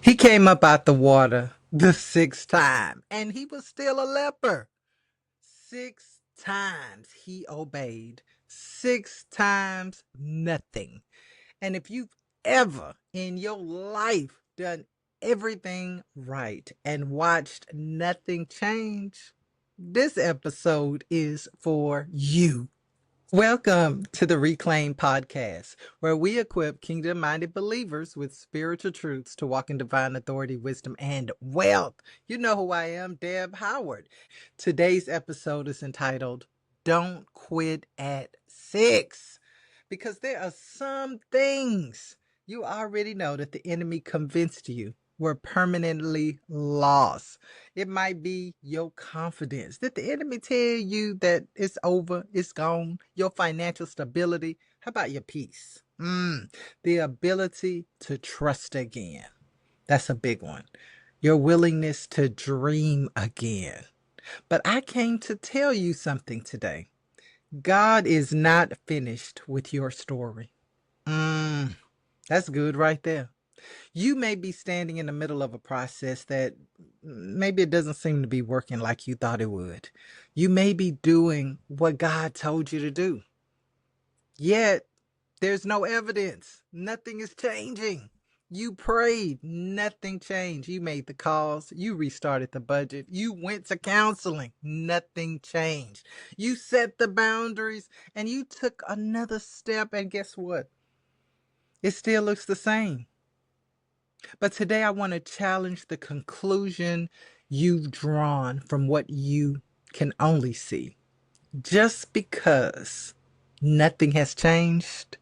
He came up out the water the sixth time, and he was still a leper. Six times he obeyed, six times nothing. And if you've ever in your life done everything right and watched nothing change, this episode is for you. Welcome to the Reclaim Podcast, where we equip kingdom minded believers with spiritual truths to walk in divine authority, wisdom, and wealth. You know who I am, Deb Howard. Today's episode is entitled Don't Quit at Six, because there are some things you already know that the enemy convinced you were permanently lost. It might be your confidence. Did the enemy tell you that it's over, it's gone? Your financial stability? How about your peace? The ability to trust again. That's a big one. Your willingness to dream again. But I came to tell you something today. God is not finished with your story. That's good right there. You may be standing in the middle of a process that maybe it doesn't seem to be working like you thought it would. You may be doing what God told you to do, yet there's no evidence. Nothing is changing. You prayed, nothing changed. You made the calls, you restarted the budget, you went to counseling, nothing changed. You set the boundaries and you took another step, and guess what? It still looks the same. But today I want to challenge the conclusion you've drawn from what you can only see. Just because nothing has changed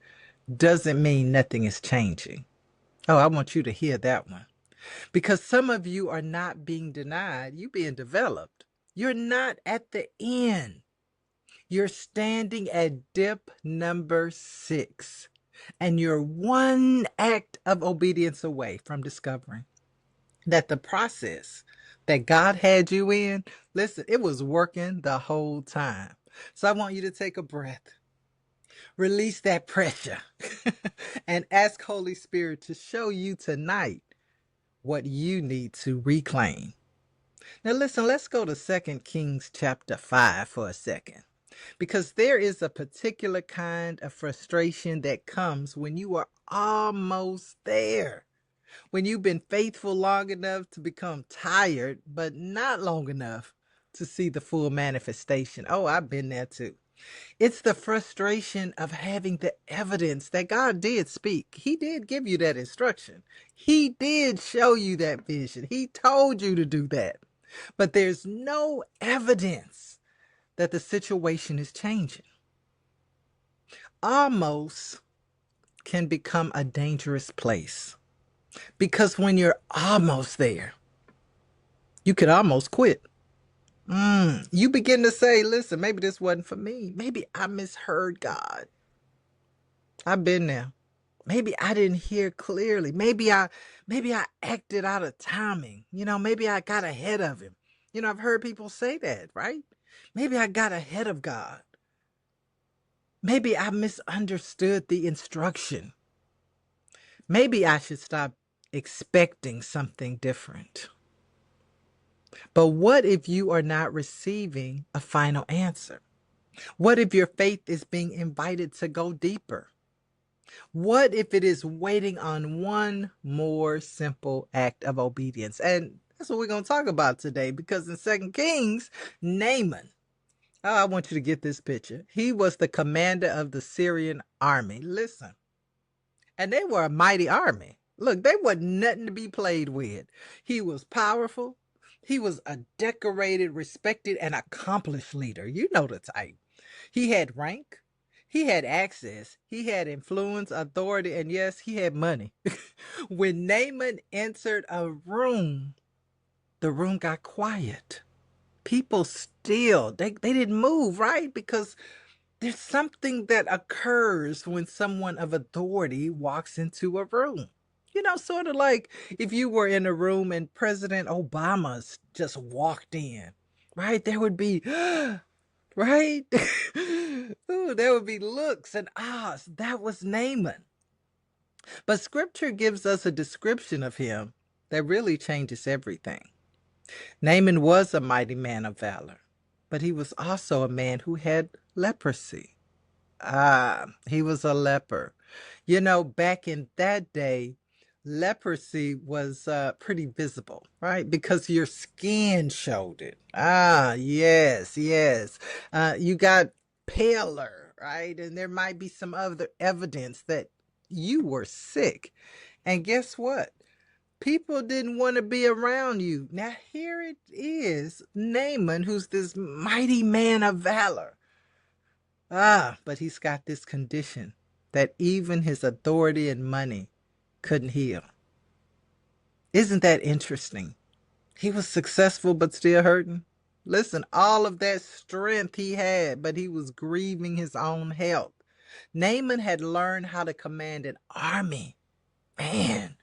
doesn't mean nothing is changing. Oh, I want you to hear that one. Because some of you are not being denied, you're being developed. You're not at the end. You're standing at dip number 6, and you're one act of obedience away from discovering that the process that God had you in, listen, it was working the whole time. So I want you to take a breath, release that pressure, and ask Holy Spirit to show you tonight what you need to reclaim. Now listen, let's go to 2 Kings chapter 5 for a second. Because there is a particular kind of frustration that comes when you are almost there. When you've been faithful long enough to become tired, but not long enough to see the full manifestation. Oh, I've been there too. It's the frustration of having the evidence that God did speak. He did give you that instruction. He did show you that vision. He told you to do that. But there's no evidence that the situation is changing. Almost can become a dangerous place. Because when you're almost there, you could almost quit. You begin to say, listen, maybe this wasn't for me. Maybe I misheard God. I've been there. Maybe I didn't hear clearly. Maybe I acted out of timing. Maybe I got ahead of him. I've heard people say that, right? Maybe I got ahead of God. Maybe I misunderstood the instruction. Maybe I should stop expecting something different. But what if you are not receiving a final answer? What if your faith is being invited to go deeper? What if it is waiting on one more simple act of obedience? And that's what we're going to talk about today, because in 2 Kings, Naaman, oh, I want you to get this picture. He was the commander of the Syrian army. Listen, and they were a mighty army. Look, they wasn't nothing to be played with. He was powerful. He was a decorated, respected, and accomplished leader. You know the type. He had rank. He had access. He had influence, authority, and yes, he had money. When Naaman entered a room, the room got quiet. People still, they didn't move, right? Because there's something that occurs when someone of authority walks into a room. Sort of like if you were in a room and President Obama's just walked in, right? There would be, right? Ooh, there would be looks and ahs. That was Naaman. But scripture gives us a description of him that really changes everything. Naaman was a mighty man of valor, but he was also a man who had leprosy. Ah, he was a leper. You know, back in that day, leprosy was pretty visible, right? Because your skin showed it. Ah, yes, yes. You got paler, right? And there might be some other evidence that you were sick. And guess what? People didn't want to be around you. Now, here it is Naaman, who's this mighty man of valor. Ah, but he's got this condition that even his authority and money couldn't heal. Isn't that interesting? He was successful but still hurting. Listen, all of that strength he had, but he was grieving his own health. Naaman had learned how to command an army. Man,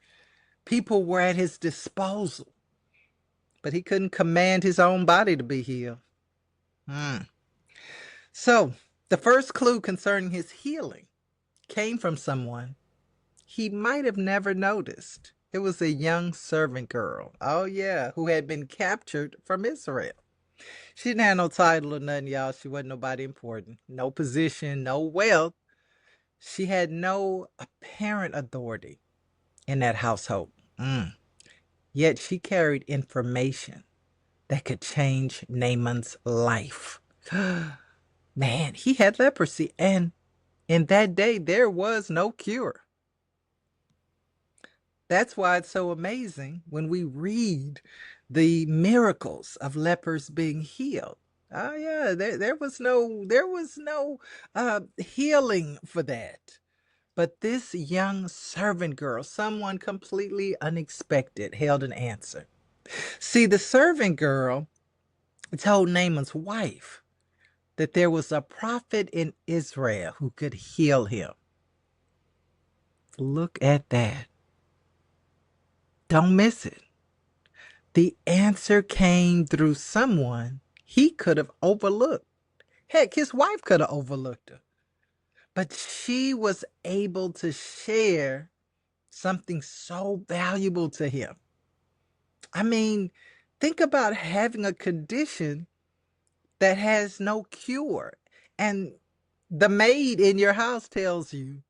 people were at his disposal, but he couldn't command his own body to be healed. Hmm. So, the first clue concerning his healing came from someone he might have never noticed. It was a young servant girl. Oh, yeah, who had been captured from Israel. She didn't have no title or nothing, y'all. She wasn't nobody important. No position, no wealth. She had no apparent authority in that household. Yet she carried information that could change Naaman's life. Man, he had leprosy, and in that day, there was no cure. That's why it's so amazing when we read the miracles of lepers being healed. Oh yeah, there was no healing for that. But this young servant girl, someone completely unexpected, held an answer. See, the servant girl told Naaman's wife that there was a prophet in Israel who could heal him. Look at that. Don't miss it. The answer came through someone he could have overlooked. Heck, his wife could have overlooked her. But she was able to share something so valuable to him. I mean, think about having a condition that has no cure. And the maid in your house tells you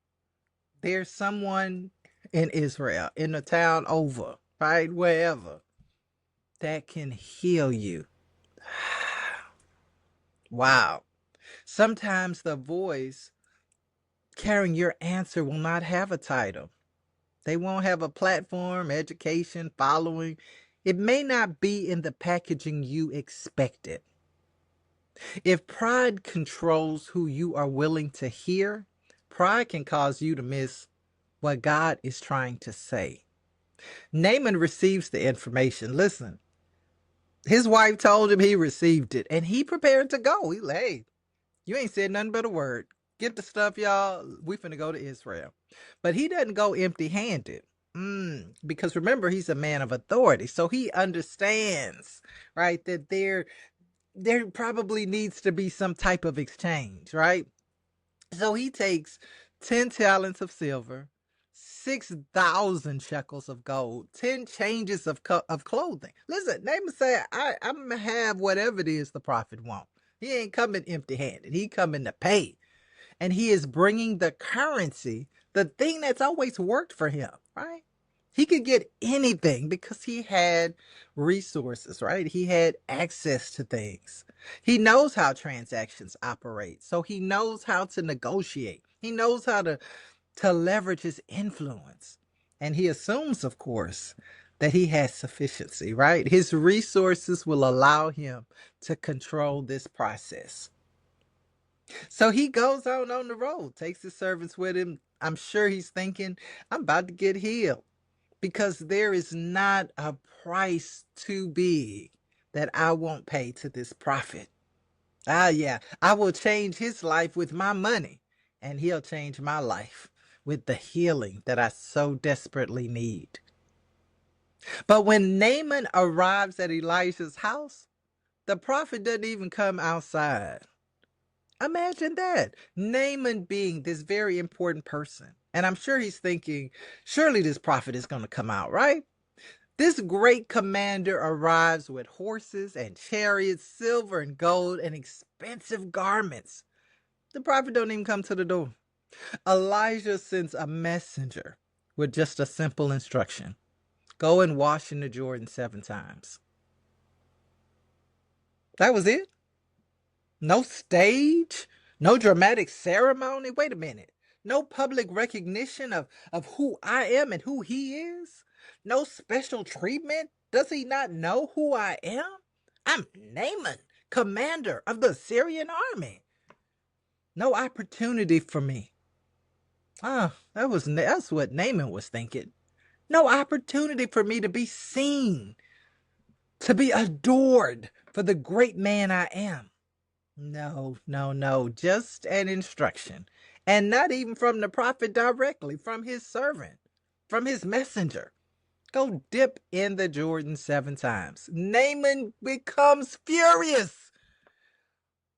there's someone in Israel, in the town over, right? Wherever, that can heal you. Wow. Sometimes the voice carrying your answer will not have a title. They won't have a platform, education, following. It may not be in the packaging you expected. If pride controls who you are willing to hear, pride can cause you to miss what God is trying to say. Naaman receives the information. Listen, his wife told him he received it, and he prepared to go. He like, hey, you ain't said nothing but a word. Get the stuff, y'all. We finna go to Israel. But he doesn't go empty-handed. Because remember, he's a man of authority. So he understands, right, that there probably needs to be some type of exchange, right? So he takes 10 talents of silver, 6,000 shekels of gold, 10 changes of clothing. Listen, Naaman said, I'm going to have whatever it is the prophet wants. He ain't coming empty handed. He coming to pay. And he is bringing the currency, the thing that's always worked for him, right? He could get anything because he had resources, right? He had access to things. He knows how transactions operate. So he knows how to negotiate. He knows how to leverage his influence. And he assumes, of course, that he has sufficiency, right? His resources will allow him to control this process. So he goes on the road, takes his servants with him. I'm sure he's thinking, I'm about to get healed because there is not a price too big that I won't pay to this prophet. Ah, yeah, I will change his life with my money, and he'll change my life with the healing that I so desperately need. But when Naaman arrives at Elisha's house, the prophet doesn't even come outside. Imagine that. Naaman being this very important person. And I'm sure he's thinking, surely this prophet is going to come out, right? This great commander arrives with horses and chariots, silver and gold, and expensive garments. The prophet don't even come to the door. Elijah sends a messenger with just a simple instruction. Go and wash in the Jordan 7 times. That was it? No stage? No dramatic ceremony? Wait a minute. No public recognition of who I am and who he is? No special treatment? Does he not know who I am? I'm Naaman, commander of the Syrian army. No opportunity for me. That's what Naaman was thinking. No opportunity for me to be seen, to be adored for the great man I am. No, no, no, just an instruction. And not even from the prophet directly, from his servant, from his messenger. Go dip in the Jordan 7 times. Naaman becomes furious.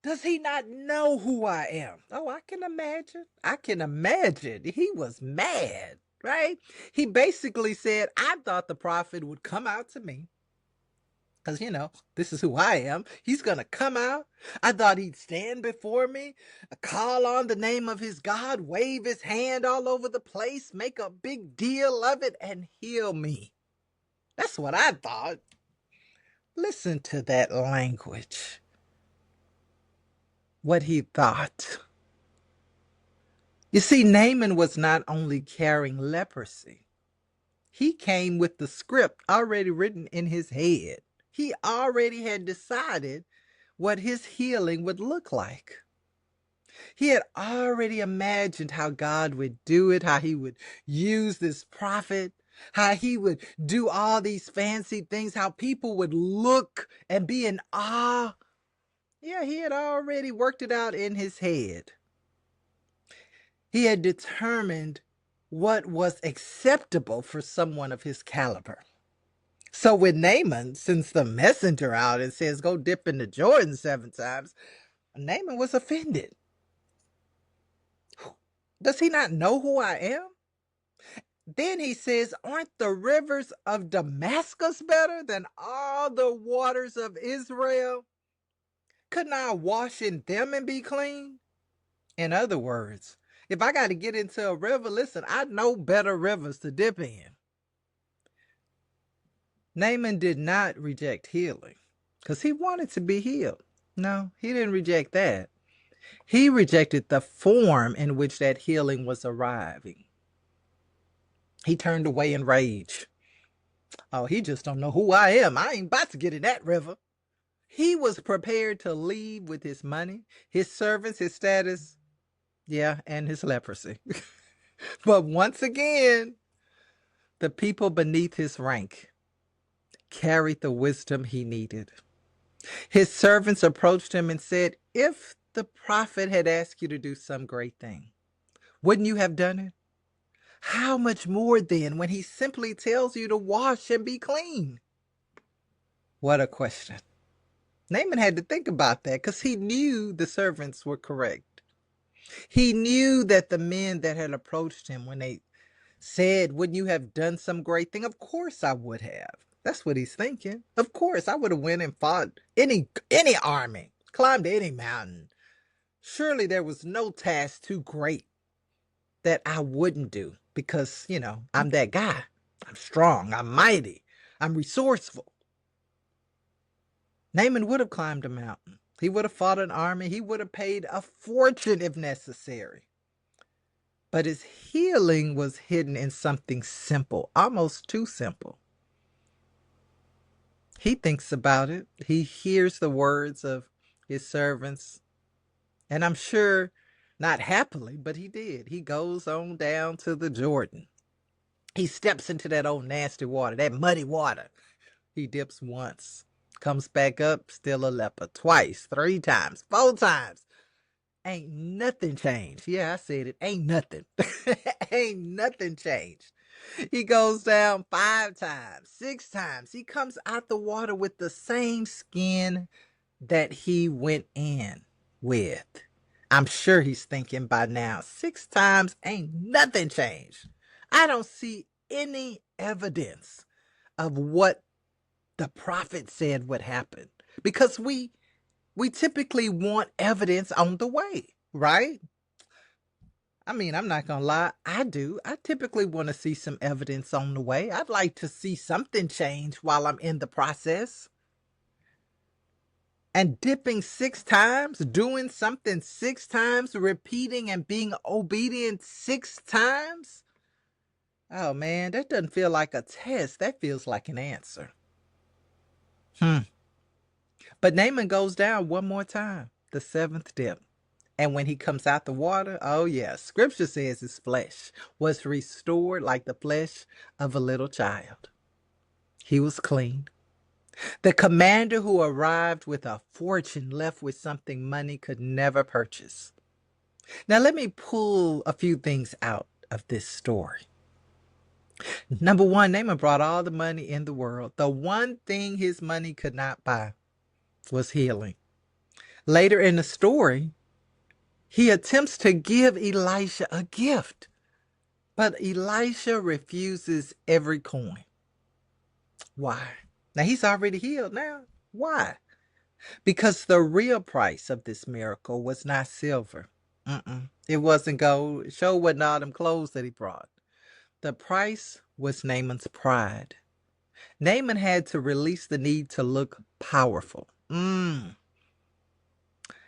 Does he not know who I am? Oh, I can imagine. I can imagine. He was mad, right? He basically said, I thought the prophet would come out to me. Because, this is who I am. He's going to come out. I thought he'd stand before me, call on the name of his God, wave his hand all over the place, make a big deal of it, and heal me. That's what I thought. Listen to that language. What he thought. You see, Naaman was not only carrying leprosy, he came with the script already written in his head. He already had decided what his healing would look like. He had already imagined how God would do it, how he would use this prophet, how he would do all these fancy things, how people would look and be in awe. Yeah, he had already worked it out in his head. He had determined what was acceptable for someone of his caliber. So when Naaman sends the messenger out and says, go dip in the Jordan 7 times, Naaman was offended. Does he not know who I am? Then he says, aren't the rivers of Damascus better than all the waters of Israel? Couldn't I wash in them and be clean? In other words, if I got to get into a river, listen, I know better rivers to dip in. Naaman did not reject healing because he wanted to be healed. No, he didn't reject that. He rejected the form in which that healing was arriving. He turned away in rage. Oh, he just don't know who I am. I ain't about to get in that river. He was prepared to leave with his money, his servants, his status, and his leprosy. But once again, the people beneath his rank carried the wisdom he needed. His servants approached him and said, if the prophet had asked you to do some great thing, wouldn't you have done it? How much more then when he simply tells you to wash and be clean? What a question. Naaman had to think about that because he knew the servants were correct. He knew that the men that had approached him when they said, wouldn't you have done some great thing? Of course I would have. That's what he's thinking. Of course I would have went and fought any army, climbed any mountain. Surely there was no task too great that I wouldn't do because, I'm that guy. I'm strong. I'm mighty. I'm resourceful. Naaman would have climbed a mountain. He would have fought an army. He would have paid a fortune if necessary. But his healing was hidden in something simple, almost too simple. He thinks about it. He hears the words of his servants. And I'm sure not happily, but he did. He goes on down to the Jordan. He steps into that old nasty water, that muddy water. He dips once, comes back up, still a leper. Twice, 3 times, 4 times. Ain't nothing changed. Yeah, I said it. Ain't nothing. Ain't nothing changed. He goes down 5 times, 6 times. He comes out the water with the same skin that he went in with. I'm sure he's thinking by now, 6 times ain't nothing changed. I don't see any evidence of what the prophet said would happen. Because we typically want evidence on the way, right? I mean, I'm not gonna lie, I do. I typically want to see some evidence on the way. I'd like to see something change while I'm in the process. And dipping 6 times, doing something 6 times, repeating and being obedient 6 times. Oh man, that doesn't feel like a test. That feels like an answer. Hmm. But Naaman goes down one more time, the seventh dip. And when he comes out the water, oh yeah, scripture says his flesh was restored like the flesh of a little child. He was clean. The commander who arrived with a fortune left with something money could never purchase. Now, let me pull a few things out of this story. Number one, Naaman brought all the money in the world. The one thing his money could not buy was healing. Later in the story, he attempts to give Elisha a gift, but Elisha refuses every coin. Why? Now he's already healed now. Why? Because the real price of this miracle was not silver. It wasn't gold. It sure wasn't all them clothes that he brought. The price was Naaman's pride. Naaman had to release the need to look powerful.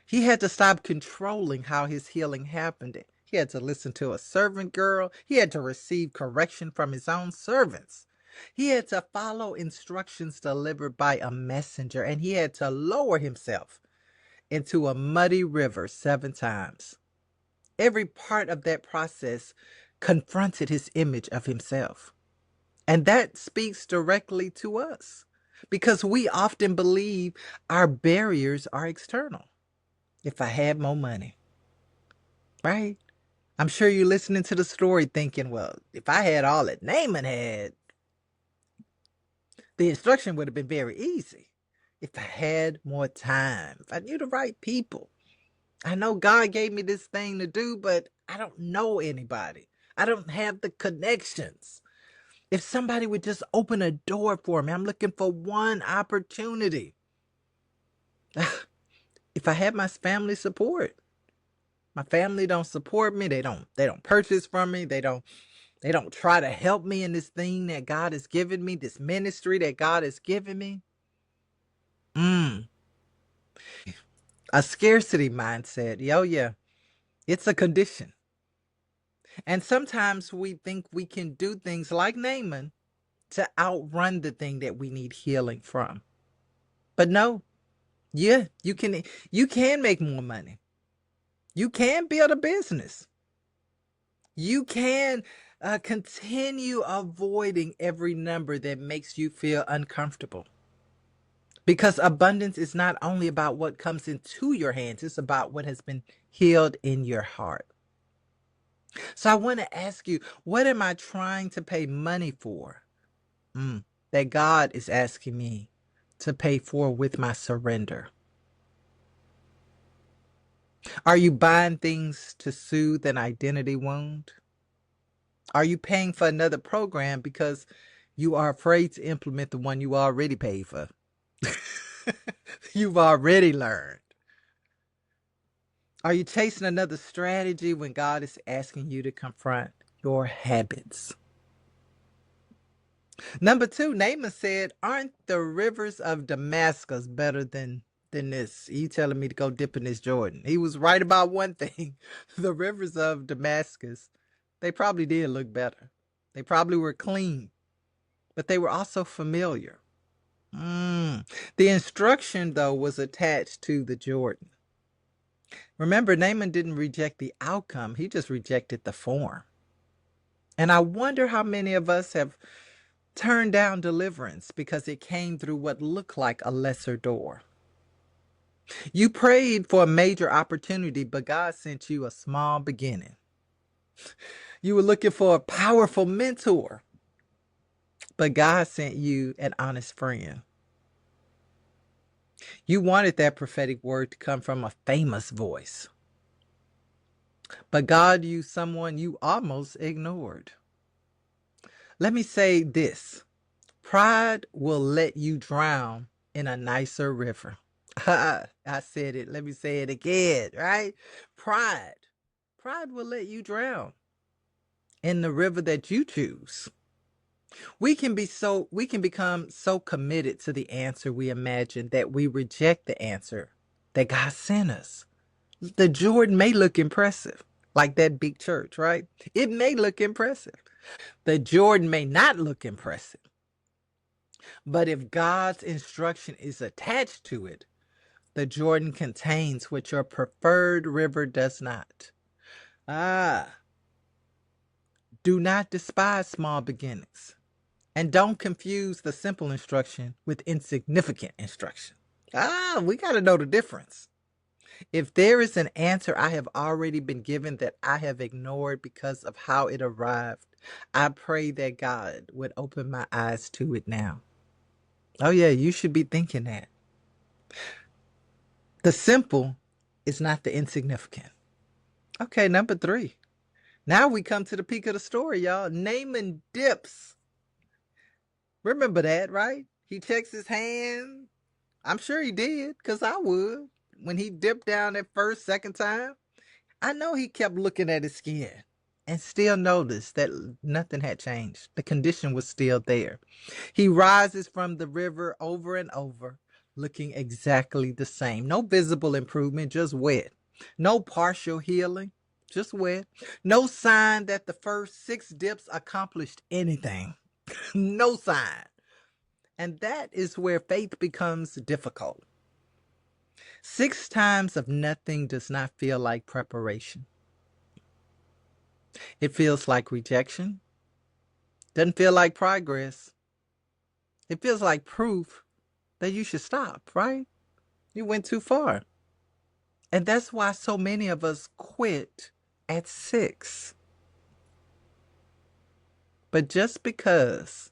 He had to stop controlling how his healing happened. He had to listen to a servant girl. He had to receive correction from his own servants. He had to follow instructions delivered by a messenger, and he had to lower himself into a muddy river 7 times. Every part of that process confronted his image of himself. And that speaks directly to us because we often believe our barriers are external. If I had more money, right? I'm sure you're listening to the story thinking, well, if I had all that Naaman had, the instruction would have been very easy. If I had more time, if I knew the right people. I know God gave me this thing to do, but I don't know anybody. I don't have the connections. If somebody would just open a door for me, I'm looking for one opportunity. If I had my family support, my family don't support me. They don't purchase from me. They don't try to help me in this thing that God has given me, this ministry that God has given me. A scarcity mindset. Yo, yeah, it's a condition. And sometimes we think we can do things like Naaman to outrun the thing that we need healing from. But no, yeah, you can make more money. You can build a business. You can continue avoiding every number that makes you feel uncomfortable. Because abundance is not only about what comes into your hands, it's about what has been healed in your heart. So I want to ask you, what am I trying to pay money for? That God is asking me to pay for with my surrender. Are you buying things to soothe an identity wound? Are you paying for another program because you are afraid to implement the one you already paid for? You've already learned. Are you chasing another strategy when God is asking you to confront your habits? Number two, Naaman said, aren't the rivers of Damascus better than this? You telling me to go dip in this Jordan? He was right about one thing. The rivers of Damascus, they probably did look better. They probably were clean, but they were also familiar. The instruction, though, was attached to the Jordan. Remember, Naaman didn't reject the outcome, he just rejected the form. And I wonder how many of us have turned down deliverance because it came through what looked like a lesser door. You prayed for a major opportunity, but God sent you a small beginning. You were looking for a powerful mentor, but God sent you an honest friend. You wanted that prophetic word to come from a famous voice, but God used someone you almost ignored. Let me say this. Pride will let you drown in a nicer river. I said it. Let me say it again, right? Pride. Pride will let you drown in the river that you choose. We can become so committed to the answer we imagine that we reject the answer that God sent us. The Jordan may look impressive, like that big church, right? It may look impressive. The Jordan may not look impressive. But if God's instruction is attached to it, the Jordan contains what your preferred river does not. Ah, do not despise small beginnings. And don't confuse the simple instruction with insignificant instruction. We got to know the difference. If there is an answer I have already been given that I have ignored because of how it arrived, I pray that God would open my eyes to it now. Oh, yeah, you should be thinking that. The simple is not the insignificant. Okay, number 3. Now we come to the peak of the story, y'all. Naaman dips. Remember that, right? He checks his hand. I'm sure he did, because I would. When he dipped down that first, second time, I know he kept looking at his skin and still noticed that nothing had changed. The condition was still there. He rises from the river over and over, looking exactly the same. No visible improvement, just wet. No partial healing, just wet. No sign that the first 6 dips accomplished anything. No sign. And that is where faith becomes difficult. 6 times of nothing does not feel like preparation. It feels like rejection. Doesn't feel like progress. It feels like proof that you should stop, right? You went too far. And that's why so many of us quit at 6. But just because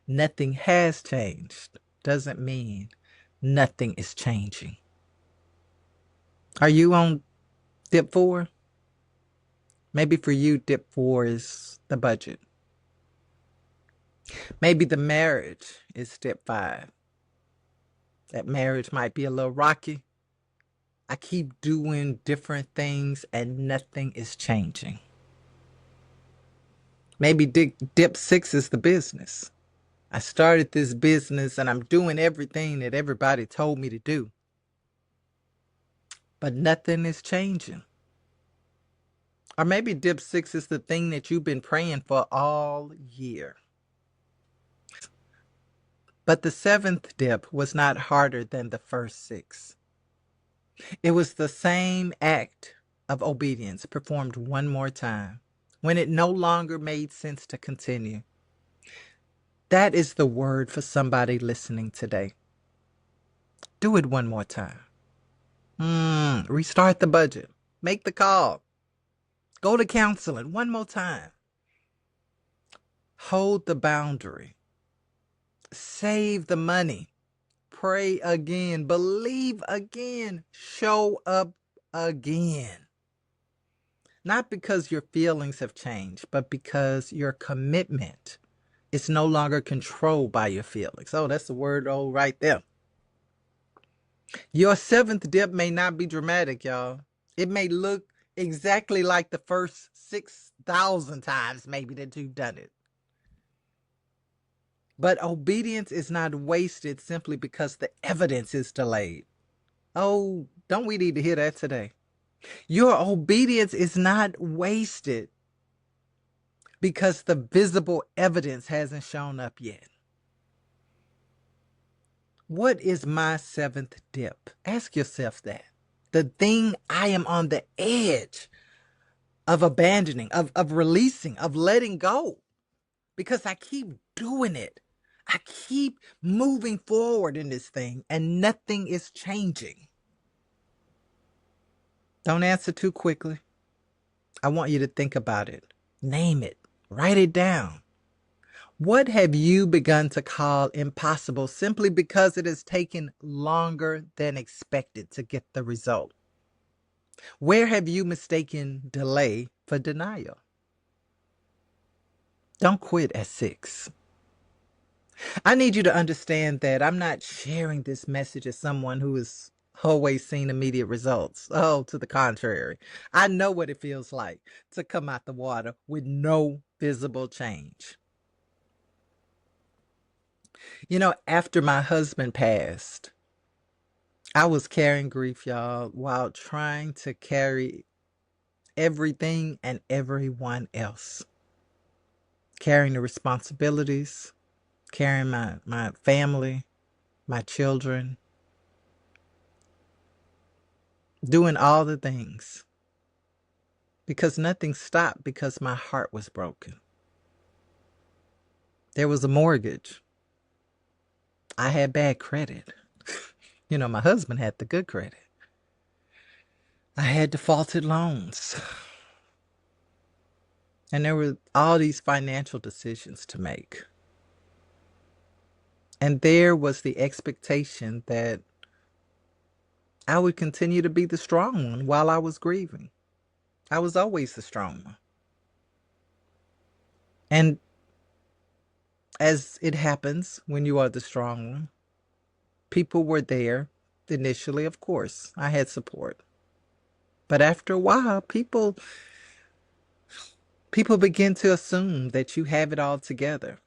nothing has changed doesn't mean nothing is changing. Are you on dip 4? Maybe for you, dip 4 is the budget. Maybe the marriage is dip 5. That marriage might be a little rocky. I keep doing different things and nothing is changing. Maybe dip 6 is the business. I started this business and I'm doing everything that everybody told me to do. But nothing is changing. Or maybe dip 6 is the thing that you've been praying for all year. But the 7th dip was not harder than the first 6. It was the same act of obedience performed one more time when it no longer made sense to continue. That is the word for somebody listening today. Do it one more time. Restart the budget. Make the call. Go to counseling one more time. Hold the boundary. Save the money. Pray again. Believe again. Show up again. Not because your feelings have changed, but because your commitment is no longer controlled by your feelings. Oh, that's the word right there. Your 7th dip may not be dramatic, y'all. It may look exactly like the first 6,000 times maybe that you've done it. But obedience is not wasted simply because the evidence is delayed. Oh, don't we need to hear that today? Your obedience is not wasted because the visible evidence hasn't shown up yet. What is my 7th dip? Ask yourself that. The thing I am on the edge of abandoning, of releasing, of letting go. Because I keep doing it. I keep moving forward in this thing and nothing is changing. Don't answer too quickly. I want you to think about it. Name it. Write it down. What have you begun to call impossible simply because it has taken longer than expected to get the result? Where have you mistaken delay for denial? Don't quit at 6. I need you to understand that I'm not sharing this message as someone who has always seen immediate results. Oh, to the contrary. I know what it feels like to come out the water with no visible change. You know, after my husband passed, I was carrying grief, y'all, while trying to carry everything and everyone else. Carrying the responsibilities, carrying my family, my children, doing all the things because nothing stopped because my heart was broken. There was a mortgage. I had bad credit. You know, my husband had the good credit. I had defaulted loans. And there were all these financial decisions to make. And there was the expectation that I would continue to be the strong one while I was grieving. I was always the strong one. And as it happens when you are the strong one, people were there initially, of course. I had support. But after a while, people begin to assume that you have it all together.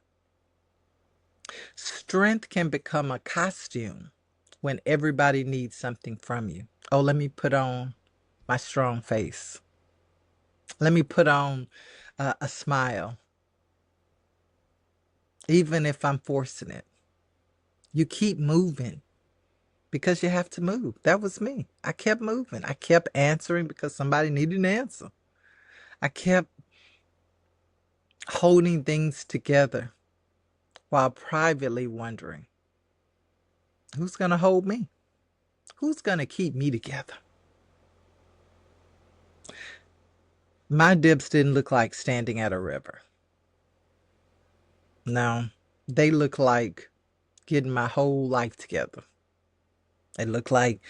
Strength can become a costume when everybody needs something from you. Oh, let me put on my strong face. Let me put on a smile, even if I'm forcing it. You keep moving because you have to move. That was me. I kept moving. I kept answering because somebody needed an answer. I kept holding things together while privately wondering, who's going to hold me? Who's going to keep me together? My dips didn't look like standing at a river. No, they look like getting my whole life together. They look like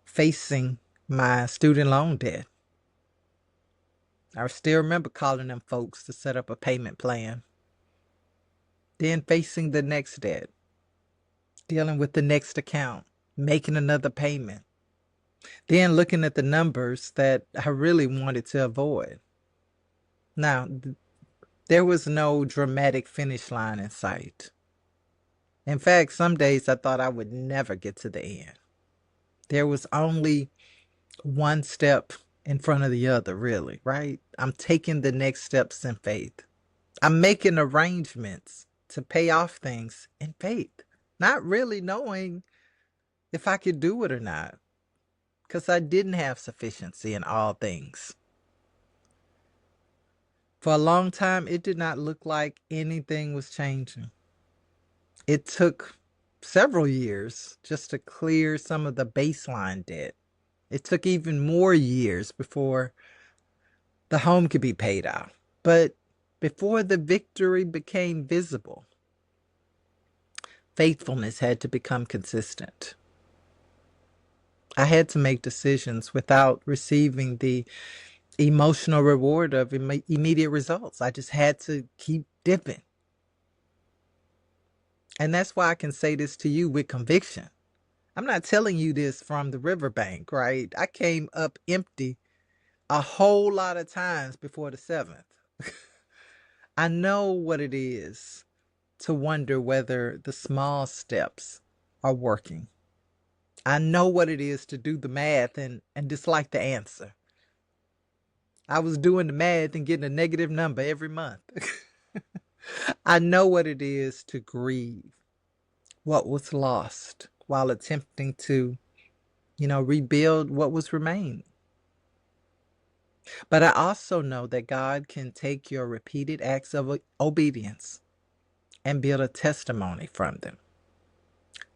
facing my student loan debt. I still remember calling them folks to set up a payment plan. Then facing the next debt, dealing with the next account, making another payment. Then looking at the numbers that I really wanted to avoid. Now, there was no dramatic finish line in sight. In fact, some days I thought I would never get to the end. There was only one step in front of the other, really, right? I'm taking the next steps in faith. I'm making arrangements to pay off things in faith, not really knowing if I could do it or not, because I didn't have sufficiency in all things. For a long time, it did not look like anything was changing. It took several years just to clear some of the baseline debt. It took even more years before the home could be paid off. But before the victory became visible, faithfulness had to become consistent. I had to make decisions without receiving the emotional reward of immediate results. I just had to keep dipping. And that's why I can say this to you with conviction. I'm not telling you this from the riverbank, right? I came up empty a whole lot of times before the seventh. I know what it is to wonder whether the small steps are working. I know what it is to do the math and dislike the answer. I was doing the math and getting a negative number every month. I know what it is to grieve what was lost while attempting to, rebuild what was remaining. But I also know that God can take your repeated acts of obedience and build a testimony from them.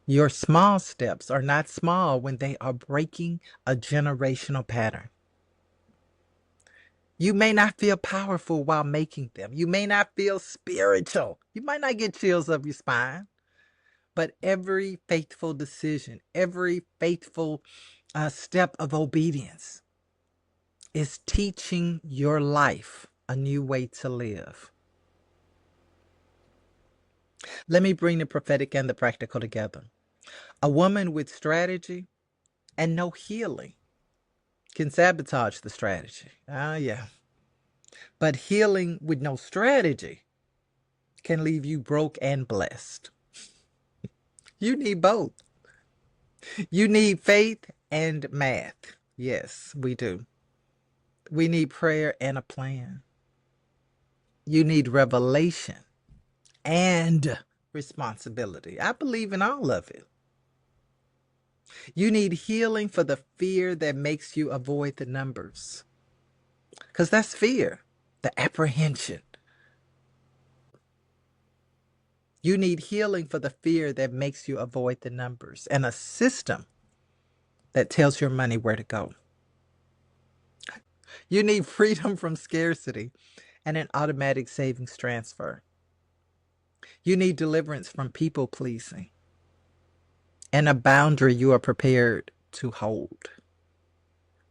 Your small steps are not small when they are breaking a generational pattern. You may not feel powerful while making them. You may not feel spiritual. You might not get chills up your spine. But every faithful decision, every faithful step of obedience is teaching your life a new way to live. Let me bring the prophetic and the practical together. A woman with strategy and no healing can sabotage the strategy. Ah, yeah. But healing with no strategy can leave you broke and blessed. You need both. You need faith and math. Yes, we do. We need prayer and a plan. You need revelation and responsibility. I believe in all of it. You need healing for the fear that makes you avoid the numbers. Because that's fear, the apprehension. You need healing for the fear that makes you avoid the numbers and a system that tells your money where to go. You need freedom from scarcity and an automatic savings transfer. You need deliverance from people pleasing and a boundary you are prepared to hold.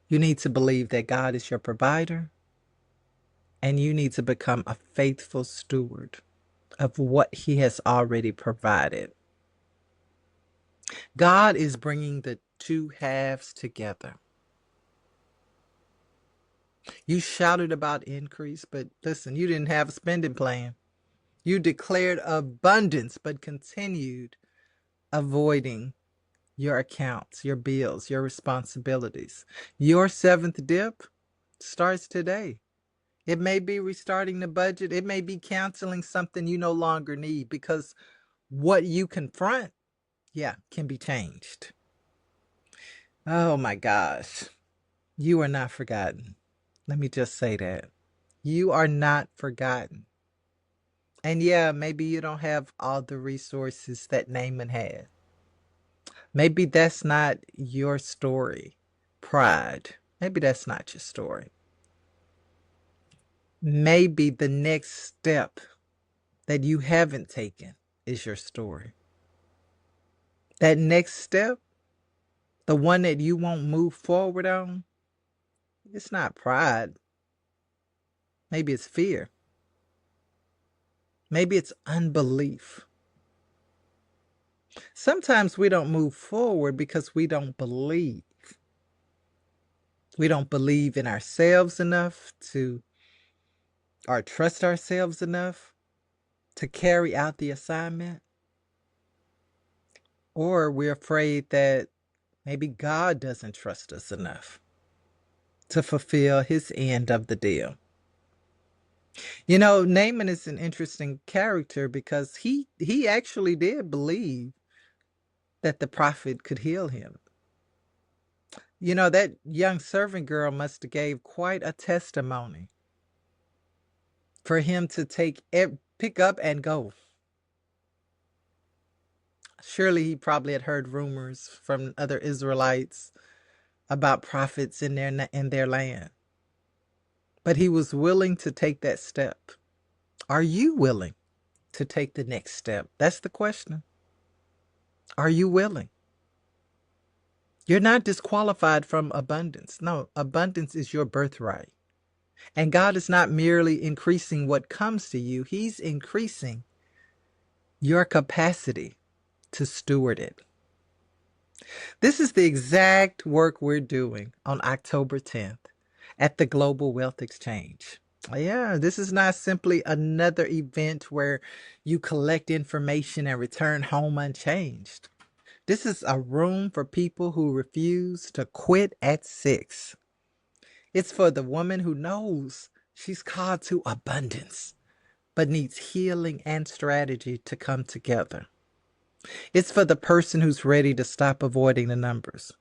You need to believe that God is your provider, and you need to become a faithful steward of what He has already provided. God is bringing the two halves together. You shouted about increase, but listen, you didn't have a spending plan. You declared abundance, but continued avoiding your accounts, your bills, your responsibilities. Your seventh dip starts today. It may be restarting the budget. It may be canceling something you no longer need because what you confront, yeah, can be changed. Oh my gosh. You are not forgotten. Let me just say that. You are not forgotten. And yeah, maybe you don't have all the resources that Naaman had. Maybe that's not your story. Pride. Maybe that's not your story. Maybe the next step that you haven't taken is your story. That next step, the one that you won't move forward on, it's not pride. Maybe it's fear. Maybe it's unbelief. Sometimes we don't move forward because we don't believe. We don't believe in ourselves enough to, or trust ourselves enough to carry out the assignment. Or we're afraid that maybe God doesn't trust us enough to fulfill His end of the deal. You know, Naaman is an interesting character because he actually did believe that the prophet could heal him. You know, that young servant girl must have gave quite a testimony for him to pick up and go. Surely he probably had heard rumors from other Israelites about prophets in their land. But he was willing to take that step. Are you willing to take the next step? That's the question. Are you willing? You're not disqualified from abundance. No, abundance is your birthright. And God is not merely increasing what comes to you, He's increasing your capacity to steward it. This is the exact work we're doing on October 10th at the Global Wealth Exchange. Yeah, this is not simply another event where you collect information and return home unchanged. This is a room for people who refuse to quit at 6. It's for the woman who knows she's called to abundance, but needs healing and strategy to come together. It's for the person who's ready to stop avoiding the numbers.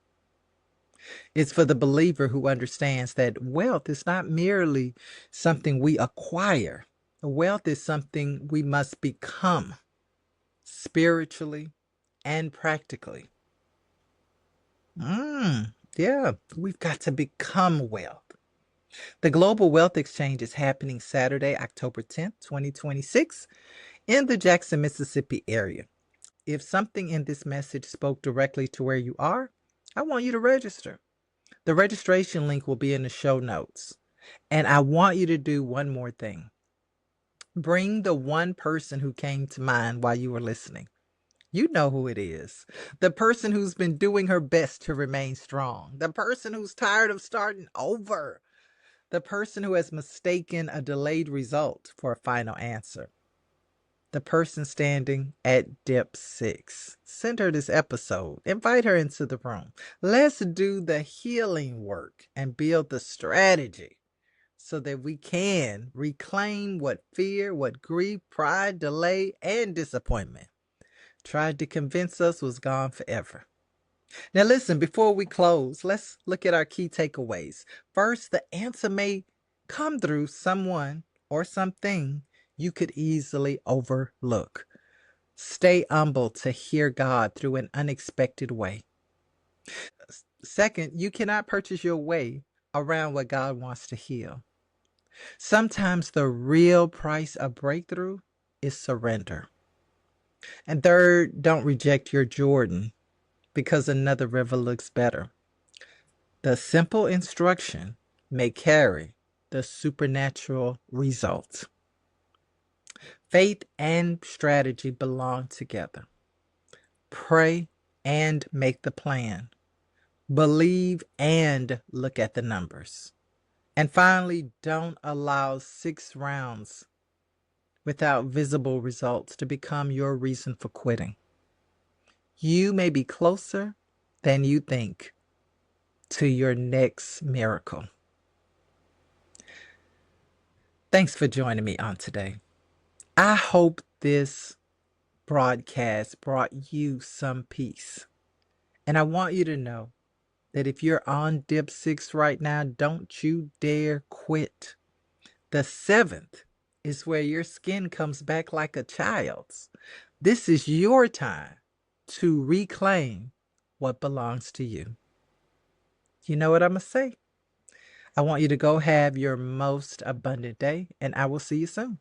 It's for the believer who understands that wealth is not merely something we acquire. Wealth is something we must become spiritually and practically. Yeah, we've got to become wealth. The Global Wealth Exchange is happening Saturday, October 10th, 2026, in the Jackson, Mississippi area. If something in this message spoke directly to where you are, I want you to register. The registration link will be in the show notes. And I want you to do one more thing. Bring the one person who came to mind while you were listening. You know who it is. The person who's been doing her best to remain strong. The person who's tired of starting over. The person who has mistaken a delayed result for a final answer. The person standing at dip 6. Send her this episode. Invite her into the room. Let's do the healing work and build the strategy so that we can reclaim what fear, what grief, pride, delay, and disappointment tried to convince us was gone forever. Now, listen, before we close, let's look at our key takeaways. First, the answer may come through someone or something you could easily overlook. Stay humble to hear God through an unexpected way. Second, you cannot purchase your way around what God wants to heal. Sometimes the real price of breakthrough is surrender. And third, don't reject your Jordan because another river looks better. The simple instruction may carry the supernatural result. Faith and strategy belong together. Pray and make the plan. Believe and look at the numbers. And finally, don't allow 6 rounds without visible results to become your reason for quitting. You may be closer than you think to your next miracle. Thanks for joining me on today. I hope this broadcast brought you some peace. And I want you to know that if you're on dip 6 right now, don't you dare quit. The 7th is where your skin comes back like a child's. This is your time to reclaim what belongs to you. You know what I'm going to say? I want you to go have your most abundant day, and I will see you soon.